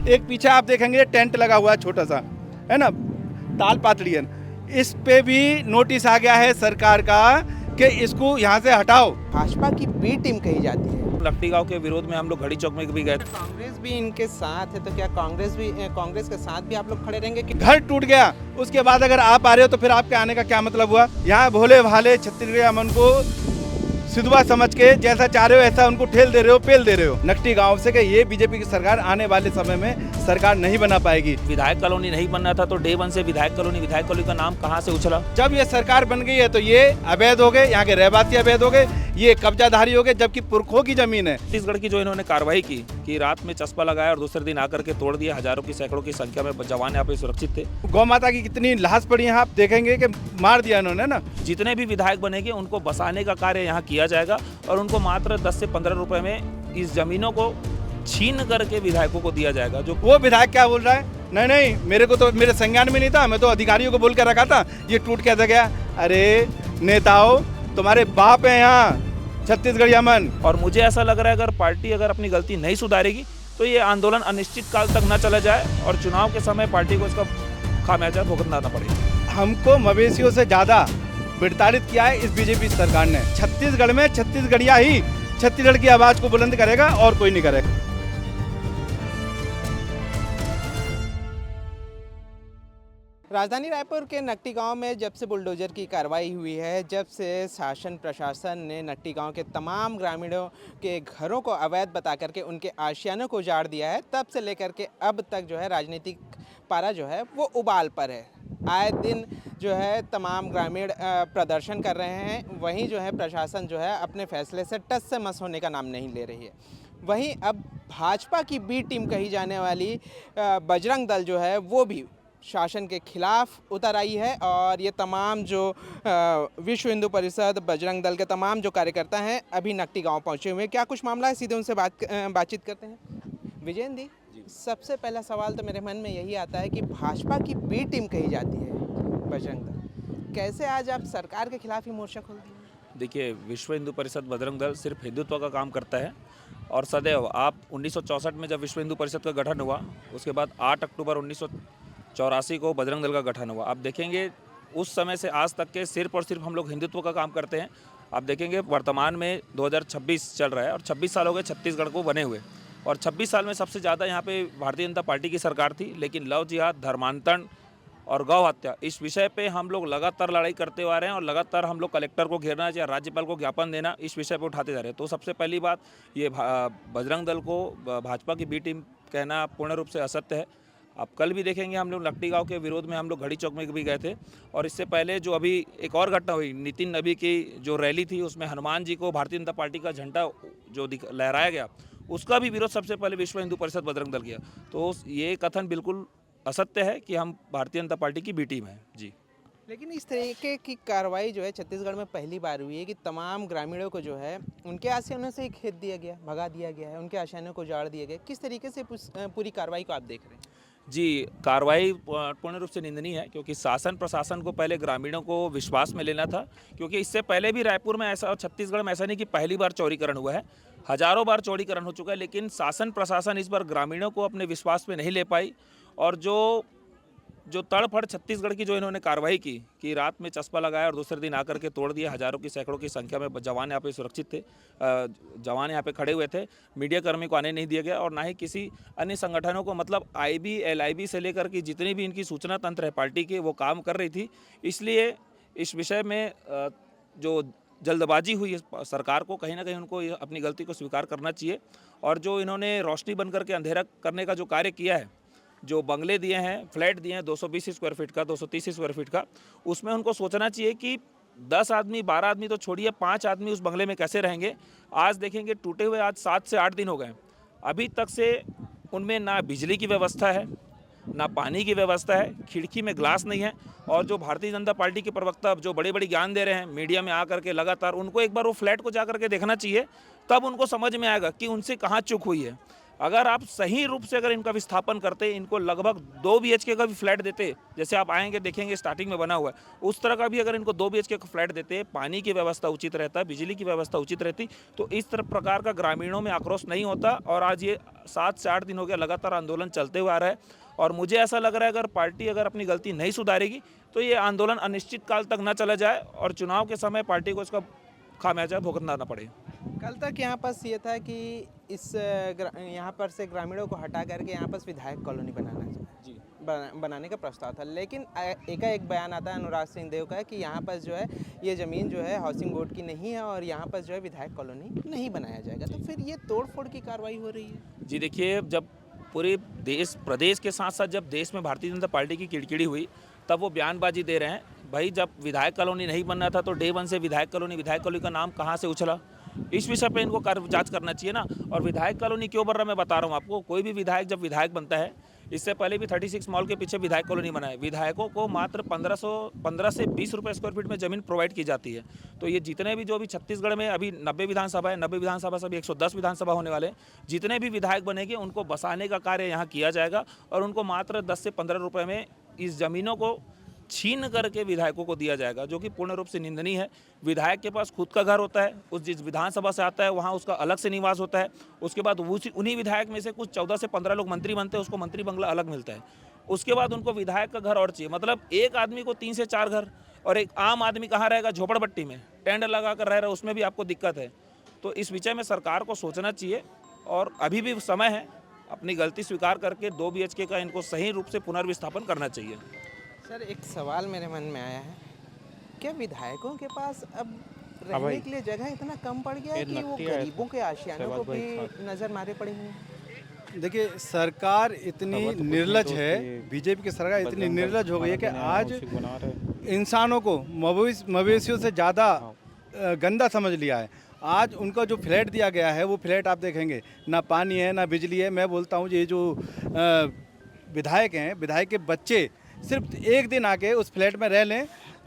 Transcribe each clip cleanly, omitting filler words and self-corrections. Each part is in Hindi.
एक पीछे आप देखेंगे टेंट लगा हुआ है छोटा सा, है ना, ताल पातड़ियन, इस पे भी नोटिस आ गया है सरकार का कि इसको यहाँ से हटाओ। भाजपा की बी टीम कही जाती है। लट्टी गांव के विरोध में हम लोग घड़ी चौक में भी गए थे। कांग्रेस भी इनके साथ है, तो क्या कांग्रेस के साथ भी आप लोग खड़े रहेंगे कि घर टूट गया उसके बाद अगर आप आ रहे हो तो फिर आपके आने का क्या मतलब हुआ? यहाँ भोले भाले छत्तीसगढ़ अमन को सिद्धवा समझ के जैसा चाह रहे हो ऐसा उनको ठेल दे रहे हो, पेल दे रहे हो। नकटी गांव से कि ये बीजेपी की सरकार आने वाले समय में सरकार नहीं बना पाएगी। विधायक कॉलोनी नहीं बनना था तो डे 1 से विधायक कॉलोनी का नाम कहाँ से उछला? जब ये सरकार बन गई है तो ये अवैध हो गए, यहाँ के रहवासी अवैध हो गए, ये कब्जाधारी हो गए, जबकि पुरखों की जमीन है। छत्तीसगढ़ की जो इन्होंने कार्रवाई की कि रात में चस्पा लगाया और दूसरे दिन आकर के तोड़ दिया, हजारों की सैकड़ों की संख्या में जवान यहाँ पे सुरक्षित थे। गौ माता की कितनी लाश पड़ी है, आप देखेंगे कि मार दिया इन्होंने ना। जितने भी विधायक बनेंगे उनको बसाने का कार्य यहाँ किया जाएगा और उनको मात्र 10 से 15 रुपए में इस जमीनों को छीन करके विधायकों को दिया जाएगा। जो वो विधायक क्या बोल रहा है, नहीं मेरे को तो मेरे संज्ञान में नहीं था, मैं तो अधिकारियों को बोल के रखा था, ये टूट कैसे गया? अरे नेताओं, तुम्हारे बाप है यहाँ छत्तीसगढ़ अमन। और मुझे ऐसा लग रहा है अगर पार्टी अगर अपनी गलती नहीं सुधारेगी तो ये आंदोलन अनिश्चित काल तक न चला जाए और चुनाव के समय पार्टी को इसका खामियाजा भुगतना पड़ेगा। हमको मवेशियों से ज्यादा विस्तारित किया है इस बीजेपी सरकार ने। छत्तीसगढ़ में छत्तीसगढ़िया ही छत्तीसगढ़ की आवाज को बुलंद करेगा और कोई नहीं करेगा। राजधानी रायपुर के नकटी गांव में जब से बुलडोजर की कार्रवाई हुई है, जब से शासन प्रशासन ने नकटी गांव के तमाम ग्रामीणों के घरों को अवैध बता करके उनके आशियानों को उजाड़ दिया है, तब से लेकर के अब तक जो है राजनीतिक पारा जो है वो उबाल पर है। आए दिन जो है तमाम ग्रामीण प्रदर्शन कर रहे हैं, वहीं जो है प्रशासन जो है अपने फैसले से टस से मस होने का नाम नहीं ले रही है। वहीं अब भाजपा की बी टीम कही जाने वाली बजरंग दल जो है वो भी शासन के खिलाफ उतर आई है और ये तमाम जो विश्व हिंदू परिषद बजरंग दल के तमाम जो कार्यकर्ता हैं अभी नकटी गांव पहुंचे हुए हैं। क्या कुछ मामला है, सीधे उनसे बातचीत करते हैं। विजेंद्र जी, सबसे पहला सवाल तो मेरे मन में यही आता है कि भाजपा की बी टीम कही जाती है बजरंग दल, कैसे आज आप सरकार के खिलाफ ही मोर्चा खोल दिए? देखिए, विश्व हिंदू परिषद बजरंग दल सिर्फ हिंदुत्व का काम करता है और सदैव आप 1964 में जब विश्व हिंदू परिषद का गठन हुआ, उसके बाद 8 अक्टूबर 1984 को बजरंग दल का गठन हुआ। आप देखेंगे उस समय से आज तक के सिर्फ और सिर्फ हम लोग हिंदुत्व का काम करते हैं। आप देखेंगे वर्तमान में 2026 चल रहा है और 26 साल हो गए छत्तीसगढ़ को बने हुए और 26 साल में सबसे ज़्यादा यहाँ पे भारतीय जनता पार्टी की सरकार थी, लेकिन लव जिहाद, धर्मांतरण और गौ हत्या इस विषय पे हम लोग लगातार लड़ाई करते आ रहे हैं और लगातार हम लोग कलेक्टर को घेरना या राज्यपाल को ज्ञापन देना इस विषय पे उठाते जा रहे हैं। तो सबसे पहली बात, ये बजरंग दल को भाजपा की बी टीम कहना पूर्ण रूप से असत्य है। आप कल भी देखेंगे हम लोग लट्टी गांव के विरोध में हम लोग घड़ी चौक में भी गए थे और इससे पहले जो अभी एक और घटना हुई, नितिन नबी की जो रैली थी उसमें हनुमान जी को भारतीय जनता पार्टी का झंडा जो लहराया गया, उसका भी विरोध सबसे पहले विश्व हिंदू परिषद बजरंग दल किया। तो ये कथन बिल्कुल असत्य है कि हम भारतीय जनता पार्टी की बी टीम है जी। लेकिन इस तरीके की कार्रवाई जो है छत्तीसगढ़ में पहली बार हुई है कि तमाम ग्रामीणों को जो है उनके आशियानों से ही खेत दिया गया, भगा दिया गया है, उनके आशियानों को उजाड़ दिया गया। किस तरीके से पूरी कार्रवाई को आप देख रहे हैं? जी, कार्रवाई पूर्ण रूप से निंदनीय है क्योंकि शासन प्रशासन को पहले ग्रामीणों को विश्वास में लेना था, क्योंकि इससे पहले भी रायपुर में ऐसा और छत्तीसगढ़ में ऐसा नहीं कि पहली बार चौड़ीकरण हुआ है, हजारों बार चौड़ीकरण हो चुका है, लेकिन शासन प्रशासन इस बार ग्रामीणों को अपने विश्वास में नहीं ले पाई और जो तड़फड़ छत्तीसगढ़ की जो इन्होंने कार्रवाई की कि रात में चस्पा लगाया और दूसरे दिन आकर के तोड़ दिया, हजारों की सैकड़ों की संख्या में जवान यहाँ पे सुरक्षित थे, जवान यहाँ पे खड़े हुए थे, मीडिया कर्मी को आने नहीं दिया गया और ना ही किसी अन्य संगठनों को, मतलब आईबी एलआईबी से लेकर के जितनी भी इनकी सूचना तंत्र है पार्टी के, वो काम कर रही थी। इसलिए इस विषय में जो जल्दबाजी हुई है सरकार को, कहीं ना कहीं उनको अपनी गलती को स्वीकार करना चाहिए और जो इन्होंने रोशनी बन करके अंधेरा करने का जो कार्य किया है, जो बंगले दिए हैं, फ्लैट दिए हैं 220 स्क्वायर फीट का, 230 स्क्वायर फीट का, उसमें उनको सोचना चाहिए कि 10 आदमी 12 आदमी तो छोड़िए, 5 आदमी उस बंगले में कैसे रहेंगे। आज देखेंगे टूटे हुए आज 7 से 8 दिन हो गए, अभी तक से उनमें ना बिजली की व्यवस्था है, ना पानी की व्यवस्था है, खिड़की में ग्लास नहीं है और जो भारतीय जनता पार्टी के प्रवक्ता जो बड़े बड़े ज्ञान दे रहे हैं मीडिया में आकर के लगातार, उनको एक बार वो फ्लैट को जा करके देखना चाहिए, तब उनको समझ में आएगा कि उनसे कहाँ चूक हुई है। अगर आप सही रूप से अगर इनका विस्थापन करते, इनको लगभग 2 BHK का भी फ्लैट देते, जैसे आप आएंगे देखेंगे स्टार्टिंग में बना हुआ है, उस तरह का भी अगर इनको 2 BHK का फ्लैट देते, पानी की व्यवस्था उचित रहता, बिजली की व्यवस्था उचित रहती, तो इस तरह प्रकार का ग्रामीणों में आक्रोश नहीं होता। और आज ये 7 से 8 दिन हो गया लगातार आंदोलन चलते हुए आ रहा है। और मुझे ऐसा लग रहा है अगर पार्टी अगर अपनी गलती नहीं सुधारेगी तो ये आंदोलन अनिश्चित काल तक न चला जाए और चुनाव के समय पार्टी को इसका खामियाजा भुगतना ना पड़े। कल तक यहाँ पर ये था कि इस यहाँ पर से ग्रामीणों को हटा करके यहाँ पर विधायक कॉलोनी बनाने का प्रस्ताव था, लेकिन एकाएक बयान आता है अनुराग सिंह देव का कि यहाँ पर जो है ये ज़मीन जो है हाउसिंग बोर्ड की नहीं है और यहाँ पर जो है विधायक कॉलोनी नहीं बनाया जाएगा। तो फिर ये तोड़फोड़ की कार्रवाई हो रही है। जी देखिए, जब पूरे देश प्रदेश के साथ साथ जब देश में भारतीय जनता पार्टी की किड़किड़ी हुई तब वो बयानबाजी दे रहे हैं। भाई जब विधायक कॉलोनी नहीं बनना था तो डे 1 से विधायक कॉलोनी का नाम कहाँ से उछला, इस विषय पे इनको जांच करना चाहिए ना। और विधायक कॉलोनी क्यों बन रहा मैं बता रहा हूँ आपको। कोई भी विधायक जब विधायक बनता है, इससे पहले भी 36 मॉल के पीछे विधायक कॉलोनी बना है, विधायकों को मात्र 15 से 20 रुपये स्क्वायर फीट में ज़मीन प्रोवाइड की जाती है। तो ये जितने भी जो भी छत्तीसगढ़ में अभी 90 विधानसभा है, 90 विधानसभा से अभी 110 विधानसभा होने वाले, जितने भी विधायक बनेंगे उनको बसाने का कार्य यहाँ किया जाएगा और उनको मात्र 10 से 15 रुपये में इस ज़मीनों को छीन करके विधायकों को दिया जाएगा, जो कि पूर्ण रूप से निंदनीय है। विधायक के पास खुद का घर होता है, उस जिस विधानसभा से आता है वहाँ उसका अलग से निवास होता है। उसके बाद उन्हीं विधायक में से कुछ 14 से 15 लोग मंत्री बनते हैं, उसको मंत्री बंगला अलग मिलता है। उसके बाद उनको विधायक का घर और चाहिए, मतलब एक आदमी को 3 से 4 घर। और एक आम आदमी कहाँ रहेगा, झोपड़पट्टी में टेंट लगा कर रह रहा है, उसमें भी आपको दिक्कत है। तो इस विषय में सरकार को सोचना चाहिए और अभी भी समय है, अपनी गलती स्वीकार करके 2 BHK का इनको सही रूप से पुनर्विस्थापन करना चाहिए। सर एक सवाल मेरे मन में आया है, क्या विधायकों के पास अब रहने के लिए जगह इतना कम पड़ गया है कि वो गरीबों के आशियानों को भी नज़र मारे पड़े हैं? देखिए, सरकार इतनी निर्लज है, बीजेपी की सरकार इतनी निर्लज हो गई है कि आज इंसानों को मवेशियों से ज़्यादा गंदा समझ लिया है। आज उनका जो फ्लैट दिया गया है वो फ्लैट आप देखेंगे ना पानी है ना बिजली है। मैं बोलता हूँ ये जो विधायक हैं, विधायक के बच्चे सिर्फ एक दिन आके उस फ्लैट में रह लें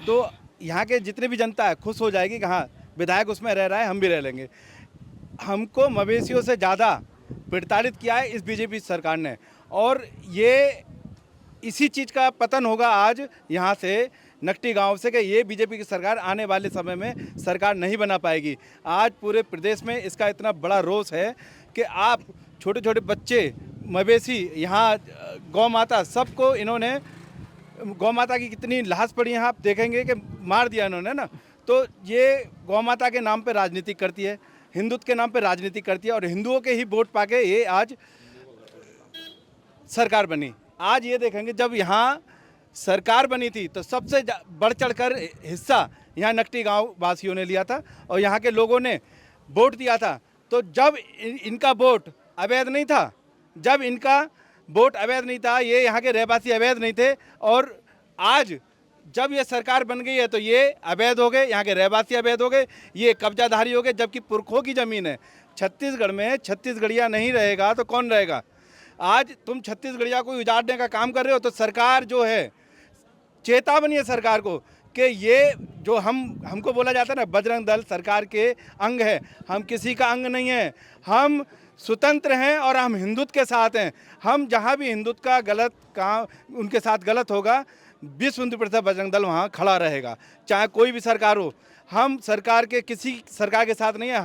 तो यहाँ के जितने भी जनता है खुश हो जाएगी कि हाँ विधायक उसमें रह रहा है, हम भी रह लेंगे। हमको मवेशियों से ज़्यादा प्रताड़ित किया है इस बीजेपी सरकार ने और ये इसी चीज़ का पतन होगा आज यहाँ से नकटी गांव से कि ये बीजेपी की सरकार आने वाले समय में सरकार नहीं बना पाएगी। आज पूरे प्रदेश में इसका इतना बड़ा रोष है कि आप छोटे छोटे बच्चे, मवेशी, यहाँ गौ माता, सबको इन्होंने, गौ माता की कितनी लाश पड़ी है आप देखेंगे कि मार दिया इन्होंने ना। तो ये गौ माता के नाम पे राजनीति करती है, हिंदुत्व के नाम पे राजनीति करती है और हिंदुओं के ही वोट पाके ये आज सरकार बनी। आज ये देखेंगे जब यहाँ सरकार बनी थी तो सबसे बढ़ चढ़कर हिस्सा यहाँ नकटी गांव वासियों ने लिया था और यहाँ के लोगों ने वोट दिया था। तो जब इनका वोट अवैध नहीं था, जब इनका वोट अवैध नहीं था, ये यहाँ के रहवासी अवैध नहीं थे और आज जब ये सरकार बन गई है तो ये अवैध हो गए, यहाँ के रहवासी अवैध हो गए, ये कब्जाधारी हो गए, जबकि पुरखों की ज़मीन है। छत्तीसगढ़ में छत्तीसगढ़िया नहीं रहेगा तो कौन रहेगा। आज तुम छत्तीसगढ़िया को उजाड़ने का काम कर रहे हो तो सरकार जो है, चेतावनी है सरकार को कि ये जो हमको बोला जाता है ना बजरंग दल सरकार के अंग है, हम किसी का अंग नहीं है, हम स्वतंत्र हैं और हम हिंदुत्व के साथ हैं। हम जहाँ भी हिंदुत्व का गलत काम उनके साथ गलत होगा, विश्व हिंदू परिषद बजरंग दल वहाँ खड़ा रहेगा, चाहे कोई भी सरकार हो। हम सरकार के किसी सरकार के साथ नहीं है,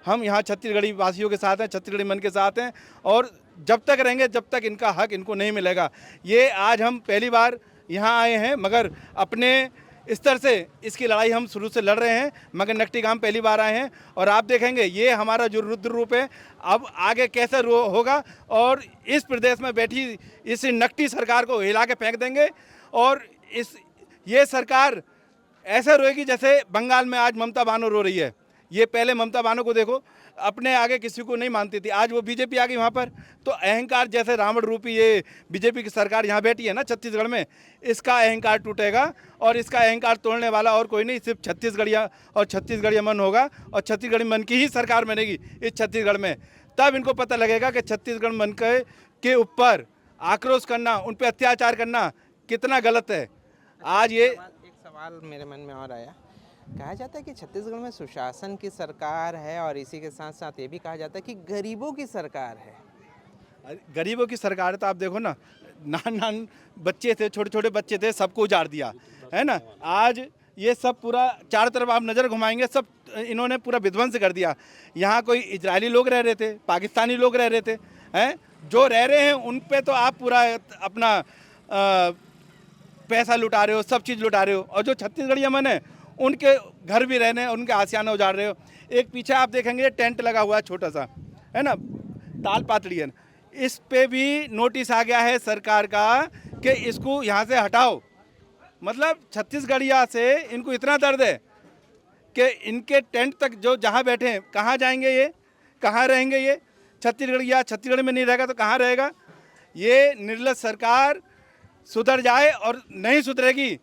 हम यहाँ छत्तीसगढ़ी वासियों के साथ हैं, छत्तीसगढ़ी मन के साथ हैं और जब तक रहेंगे जब तक इनका हक इनको नहीं मिलेगा। ये आज हम पहली बार यहाँ आए हैं मगर अपने स्तर से इसकी लड़ाई हम शुरू से लड़ रहे हैं, मगर नकटी गांव पहली बार आए हैं और आप देखेंगे ये हमारा जो रुद्र रूप है अब आगे कैसे होगा और इस प्रदेश में बैठी इस नकटी सरकार को हिला के फेंक देंगे और ये सरकार ऐसे रोएगी जैसे बंगाल में आज ममता बानो रो रही है। ये पहले ममता बानो को देखो, अपने आगे किसी को नहीं मानती थी, आज वो बीजेपी आ गई वहाँ पर। तो अहंकार जैसे रावण रूपी ये बीजेपी की सरकार यहाँ बैठी है ना छत्तीसगढ़ में, इसका अहंकार टूटेगा और इसका अहंकार तोड़ने वाला और कोई नहीं, सिर्फ छत्तीसगढ़िया और छत्तीसगढ़िया मन होगा और छत्तीसगढ़ी मन की ही सरकार बनेगी इस छत्तीसगढ़ में। तब इनको पता लगेगा कि छत्तीसगढ़ मन के ऊपर आक्रोश करना, उन पर अत्याचार करना कितना गलत है। आज ये एक सवाल मेरे मन में और आया, कहा जाता है कि छत्तीसगढ़ में सुशासन की सरकार है और इसी के साथ साथ ये भी कहा जाता है कि गरीबों की सरकार है। गरीबों की सरकार है तो आप देखो ना, नान बच्चे थे, छोटे छोटे बच्चे थे, सबको उजाड़ दिया है ना। आज ये सब पूरा चारों तरफ आप नज़र घुमाएंगे, सब इन्होंने पूरा विध्वंस कर दिया। यहाँ कोई इजरायली लोग रह रहे थे, पाकिस्तानी लोग रह रहे थे, हैं जो रह रहे हैं उन पे तो आप पूरा अपना पैसा लुटा रहे हो, सब चीज़ लुटा रहे हो। और जो छत्तीसगढ़ी अमन है उनके घर भी रहने, उनके आसियाना उजाड़ रहे हो। एक पीछे आप देखेंगे टेंट लगा हुआ है छोटा सा, है ना, ताल पातड़ियन, इस पे भी नोटिस आ गया है सरकार का कि इसको यहाँ से हटाओ। मतलब छत्तीसगढ़िया से इनको इतना दर्द है कि इनके टेंट तक जो जहाँ बैठे हैं, कहाँ जाएंगे ये, कहाँ रहेंगे ये? छत्तीसगढ़िया छत्तीसगढ़ में नहीं रहेगा तो कहाँ रहेगा? ये निर्लज सरकार सुधर जाए, और नहीं सुधरेगी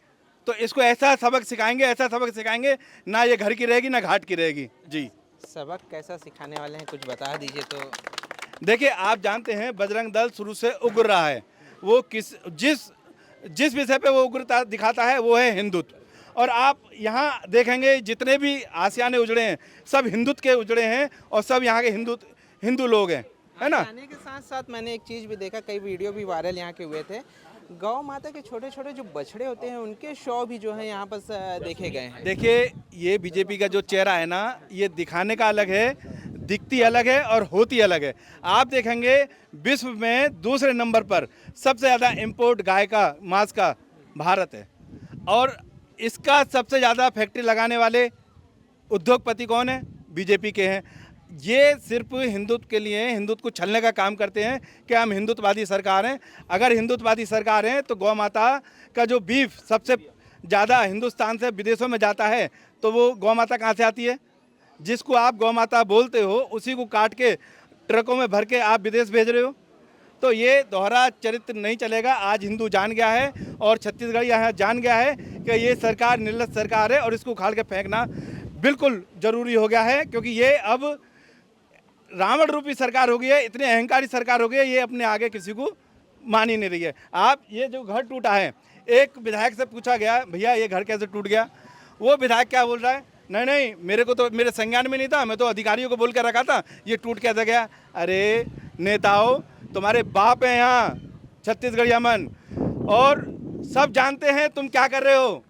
तो इसको ऐसा सबक सिखाएंगे, ऐसा सबक सिखाएंगे, ना ये घर की रहेगी ना घाट की रहेगी। जी, सबक कैसा सिखाने वाले हैं, कुछ बता दीजिए। तो देखिए, आप जानते हैं बजरंग दल शुरू से उग्र रहा है। वो जिस विषय पे वो उग्रता दिखाता है वो है हिंदुत्व। और आप यहाँ देखेंगे जितने भी आसियाने उजड़े हैं सब हिंदुत्व के उजड़े हैं, और सब यहाँ के हिंदू लोग हैं, है ना। आने के साथ साथ मैंने एक चीज़ भी देखा, कई वीडियो भी वायरल यहाँ के हुए थे, गौ माता के छोटे छोटे जो बछड़े होते हैं उनके शो भी जो है यहाँ पर देखे गए हैं। देखिए, ये बीजेपी का जो चेहरा है ना, ये दिखाने का अलग है, दिखती अलग है और होती अलग है। आप देखेंगे विश्व में दूसरे नंबर पर सबसे ज़्यादा इंपोर्ट गाय का मांस का भारत है, और इसका सबसे ज़्यादा फैक्ट्री लगाने वाले उद्योगपति कौन है? बीजेपी के हैं। ये सिर्फ हिंदुत्व के लिए, हिंदुत्व को छलने का काम करते हैं कि हम हिंदुत्ववादी सरकार हैं। अगर हिंदुत्ववादी सरकार हैं तो गौ माता का जो बीफ सबसे ज़्यादा हिंदुस्तान से विदेशों में जाता है, तो वो गौ माता कहाँ से आती है? जिसको आप गौ माता बोलते हो उसी को काट के ट्रकों में भर के आप विदेश भेज रहे हो। तो ये दोहरा चरित्र नहीं चलेगा। आज हिंदू जान गया है और छत्तीसगढ़ यहाँ जान गया है कि ये सरकार निर्लज सरकार है, और इसको उखाड़ के फेंकना बिल्कुल ज़रूरी हो गया है, क्योंकि ये अब रावण रूपी सरकार हो गई है, इतनी अहंकारी सरकार हो गई है, ये अपने आगे किसी को मान ही नहीं रही है। आप ये जो घर टूटा है, एक विधायक से पूछा गया, भैया ये घर कैसे टूट गया? वो विधायक क्या बोल रहा है, नहीं नहीं मेरे को तो मेरे संज्ञान में नहीं था, मैं तो अधिकारियों को बोल कर रखा था, ये टूट कैसे गया? अरे नेताओं, तुम्हारे बाप हैं यहाँ छत्तीसगढ़ अमन, और सब जानते हैं तुम क्या कर रहे हो।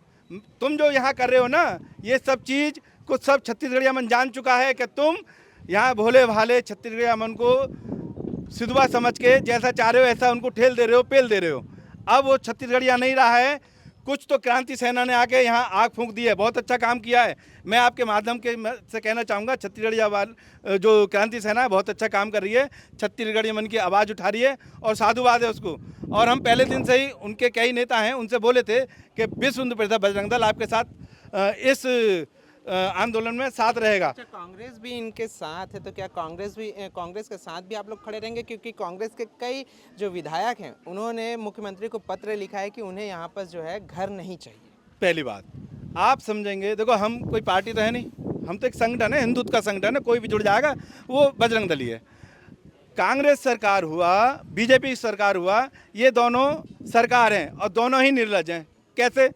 तुम जो यहाँ कर रहे हो ना, ये सब चीज़ कुछ सब छत्तीसगढ़ अमन जान चुका है कि तुम यहाँ भोले भाले छत्तीसगढ़ अमन को सिधवा समझ के जैसा चाह रहे हो ऐसा उनको ठेल दे रहे हो, पेल दे रहे हो। अब वो छत्तीसगढ़ यहाँ नहीं रहा है। कुछ तो क्रांति सेना ने आके यहाँ आग फूंक दी है, बहुत अच्छा काम किया है। मैं आपके माध्यम के से कहना चाहूँगा, छत्तीसगढ़ जो क्रांति सेना है बहुत अच्छा काम कर रही है, छत्तीसगढ़ मन की आवाज़ उठा रही है और साधुवाद है उसको। और हम पहले दिन से ही उनके कई नेता हैं उनसे बोले थे कि विश्व हिंदू परिषद बजरंग दल आपके साथ इस आंदोलन में साथ रहेगा। अच्छा, कांग्रेस भी इनके साथ है, तो क्या कांग्रेस के साथ भी आप लोग खड़े रहेंगे? क्योंकि कांग्रेस के कई जो विधायक हैं उन्होंने मुख्यमंत्री को पत्र लिखा है कि उन्हें यहाँ पर जो है घर नहीं चाहिए। पहली बात आप समझेंगे, देखो हम कोई पार्टी तो है नहीं, हम तो एक संगठन है, हिंदुत्व का संगठन है, कोई भी जुड़ जाएगा वो बजरंग दल ही है। कांग्रेस सरकार हुआ, बीजेपी सरकार हुआ, ये दोनों सरकार हैं और दोनों ही निर्लज हैं। कैसे?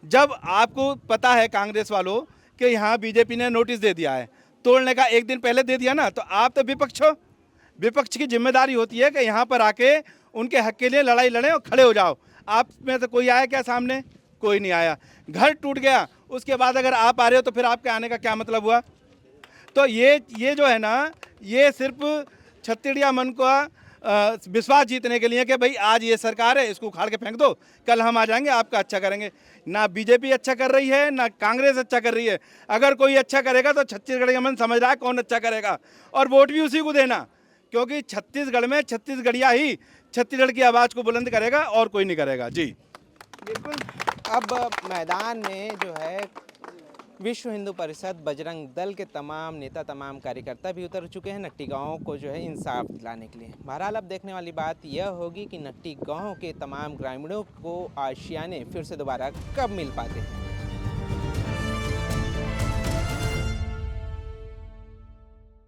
जब आपको पता है कांग्रेस वालों कि यहाँ बीजेपी ने नोटिस दे दिया है, तोड़ने का एक दिन पहले दे दिया ना, तो आप तो विपक्ष हो। विपक्ष की जिम्मेदारी होती है कि यहाँ पर आके उनके हक के लिए लड़ाई लड़ें और खड़े हो जाओ। आप में से कोई आया क्या सामने? कोई नहीं आया। घर टूट गया, उसके बाद अगर आप आ रहे हो तो फिर आपके आने का क्या मतलब हुआ? तो ये जो है ना, ये सिर्फ छत्तीसगढ़ मन का विश्वास जीतने के लिए कि भाई आज ये सरकार है, इसको उखाड़ के फेंक दो, कल हम आ जाएंगे आपका अच्छा करेंगे। ना बीजेपी अच्छा कर रही है, ना कांग्रेस अच्छा कर रही है। अगर कोई अच्छा करेगा तो छत्तीसगढ़ मन समझ रहा है कौन अच्छा करेगा, और वोट भी उसी को देना, क्योंकि छत्तीसगढ़ में छत्तीसगढ़िया ही छत्तीसगढ़ की आवाज़ को बुलंद करेगा और कोई नहीं करेगा। जी बिल्कुल। अब मैदान में जो है विश्व हिंदू परिषद बजरंग दल के तमाम नेता, तमाम कार्यकर्ता भी उतर चुके हैं नट्टी गाँव को जो है इंसाफ दिलाने के लिए। बहरहाल अब देखने वाली बात यह होगी कि नट्टी गाँव के तमाम ग्रामीणों को आशियाने फिर से दोबारा कब मिल पाते हैं।